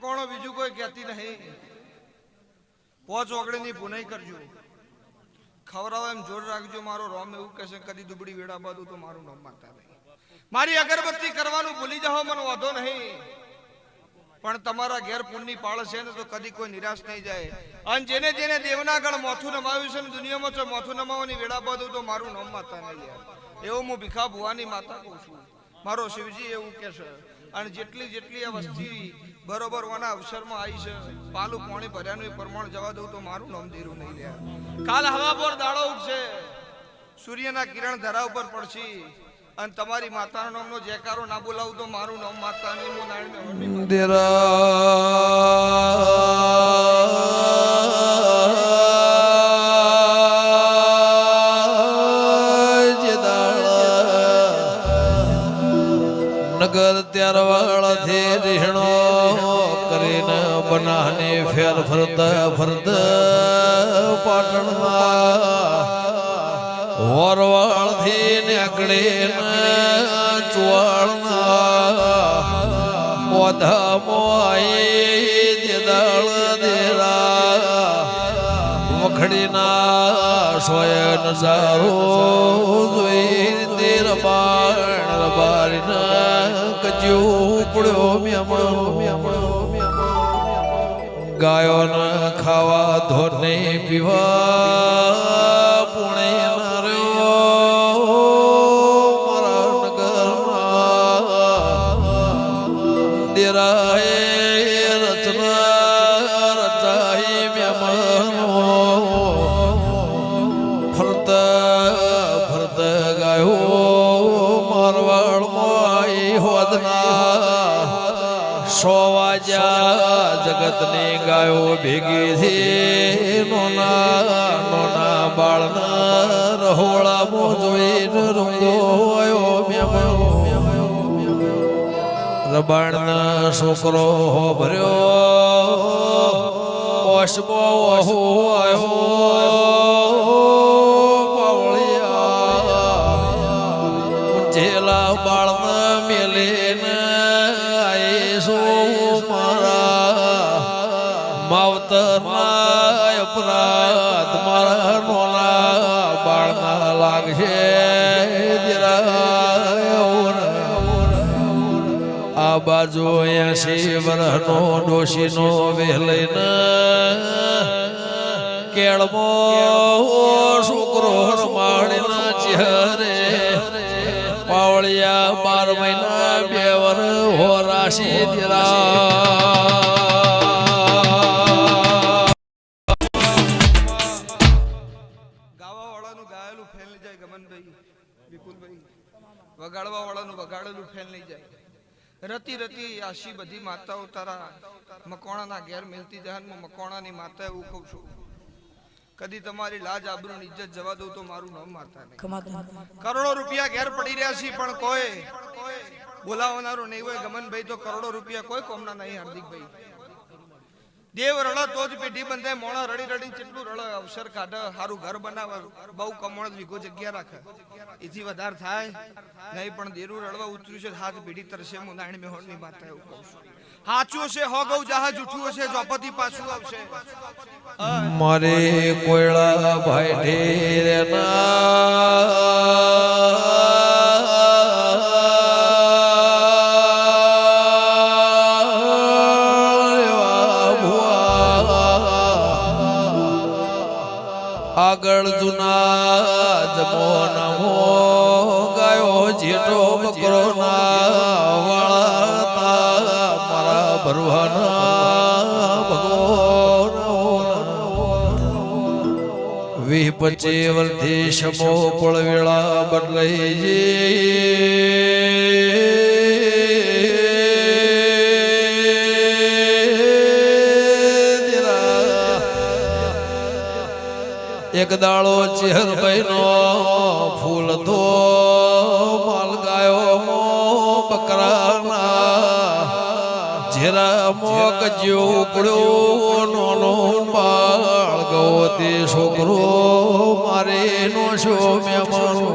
કોણો બીજું કોઈ કહેતી નહીં. પોચ ઓગળીની પુનાઈ કરજો, ખવડાવો એમ જોર રાખજો. મારો રોમ એવું કહેશે કદી દુબળી વેડા બાદું તો મારું નામ માનતા નહીં. મારી અગરબત્તી કરવાનું ભૂલી જાઓ, મને વાંધો નહીં, પણ તમારા ઘેર પુણ્યની પાળ છે ને તો કદી કોઈ નિરાશ નહીં જાય. અને જેને જેને દેવના ગળ મોથું નમાવ્યું છે ને દુનિયામાં છે, મોથું નમાવવાની વેડા બાદું તો મારું નામ માતા નહીં યાર. એવું હું ભીખા ભુવાની માતા કહું છું, મારો શિવજી એવું કહેશે. અને જેટલી જેટલી આ વસ્તી બરોબર ઓના અવસરમાં આવી છે, પાલું પાણી ભર્યાનું એ પ્રમાણ જવા દઉં તો મારું નામ દેરું નહીં લે. કાલ હવા પર દાડો ઉઠશે, સૂર્યના કિરણ ધરા ઉપર પડશે, અને તમારી માતાના નામનો જયકારો ના બોલાવું તો મારું નામ માતા નહીં. હું નારાયણ નગર ત્યાર વાળાથી રીહણો કરીને બનાને ફેર ફરતા ફરતા પાટણમાં વરવાળથી નીકળે ચુવાળના મોઢા મોઈ દેદાળ દેરા વખડીના સોય નજારો જોઈ દેર બાણ બારીના કજ્યું પડ્યો ગાયો ન ખાવા ધોને પીવા પુણે નાર્યો મારા નગરમાં દેરાએ રચના રચાઈ મેમનો ફરતા ફરતા ગાયો મારવાડમાં હોદના 100 વાગ્યા જગતની ગાયો ભેગી થી નોના નોના બાળના રહોળામાં જોઈને રૂંગો આવ્યો રબાણના છોકરો ભર્યો ઓશબો આવ્યો પાવળિયા જેલા બાળના મેલે માવતરના અપરાધ મારા નોના બાળના લાગશે. આ બાજુ 80 વર્ષનો ડોશીનો વહેલઈને કેળમો છોકરો રમાડીના ચહેરે પાવળિયા 12 મહિના 2 વર્ષ હો રાશી દીરા. વગાડવા વાળાનું વગાડેલું ફેલ નહીં જાય. રતી રતી આશી બધી માતાઓ તારા મકોણાના ઘેર મિલતી જહાનમાં મકોણાની માતા એવું કહું છું. કદી તમારી લાજ આબરૂ ઇજ્જત જવા દઉં તો મારું નામ માતા નહીં. કરોડો રૂપિયા ઘેર પડી રહ્યા છે પણ કોઈ બોલાવનારું નહીં હોય. ગમનભાઈ તો કરોડો રૂપિયા કોઈ કોમના નહીં. હાર્દિકભાઈ દેવ રળ તો જ પેઢી બંધાય. મોણા રડી રડી કેટલું રળ અવસર કાઢે, સારું ઘર બનાવે, બહુ કમળ વીઘો જગ્યા રાખે, એથી વધારે થાય નહીં. પણ દેરું રળવા ઉતર્યું છે, હાથ પેઢી તરશે. હું નારાયણ મેહોણની માતા એવું કહું છું. સાચું છે હો ગૌ જહા જૂઠું હશે ચોપતી પાછું આવશે. મારે કોયડા ભાઈ ઢેરના આગળ જુના જમોનામાં ગાયો જેઠો બકરો ના વાળા મારા ભરવાના ભગવાન 20-25 વર્ષથી શમો પળવેળા બદલાઈ જે એક દાડો ચેહરભાઈ નો ફૂલ તો માલ ગાયો બકરાના જેરા મોક જેવું પડ્યો નોનો બાળ ગયો તે છોકરો મારે નો છો મહેમાનો